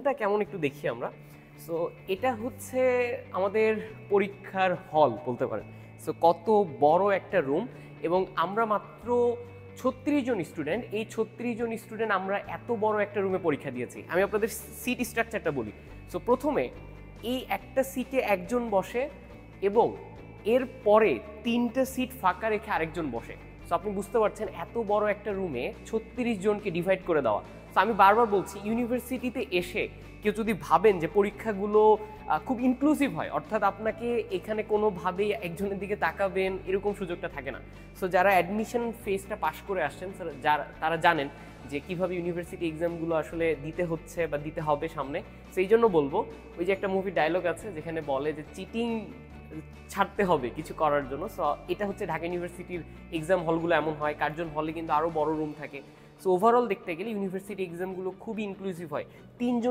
রুমটা কেমন একটু দেখি আমরা। সো এটা হচ্ছে আমাদের পরীক্ষার হল বলতে পারেন। সো কত বড় একটা রুম, এবং আমরা মাত্র 36 জন স্টুডেন্ট। এই 36 জন স্টুডেন্ট আমরা এত বড় একটা রুমে পরীক্ষা দিয়েছি। আমি আপনাদের সিট স্ট্রাকচারটা বলি। সো প্রথমে এই একটা সিটে একজন বসে, এবং এর পরে 3টে সিট ফাঁকা রেখে আরেকজন বসে। সো আপনি বুঝতে পারছেন এত বড় একটা রুমে 36 জনকে ডিভাইড করে দেওয়া। সো আমি বারবার বলছি, ইউনিভার্সিটিতে এসে কেউ যদি ভাবেন যে পরীক্ষাগুলো খুব ইনক্লুসিভ হয়, অর্থাৎ আপনাকে এখানে কোনোভাবেই একজনের দিকে তাকাবেন এরকম সুযোগটা থাকে না। সো যারা অ্যাডমিশন ফেজটা পাশ করে আসছেন, তারা জানেন যে কিভাবে ইউনিভার্সিটি এক্সামগুলো আসলে দিতে হচ্ছে বা দিতে হবে সামনে। সেই জন্য বলবো, ওই যে একটা মুভি ডায়লগ আছে যেখানে বলে যে চিটিং ছাড়তে হবে কিছু করার জন্য। সো এটা হচ্ছে ঢাকা ইউনিভার্সিটির এক্সাম হলগুলো এমন হয়। কার্জন হলে কিন্তু আরও বড় রুম থাকে। সো ওভারঅল দেখতে গেলে ইউনিভার্সিটি এক্সামগুলো খুবই ইনক্লুসিভ হয়। 3 জন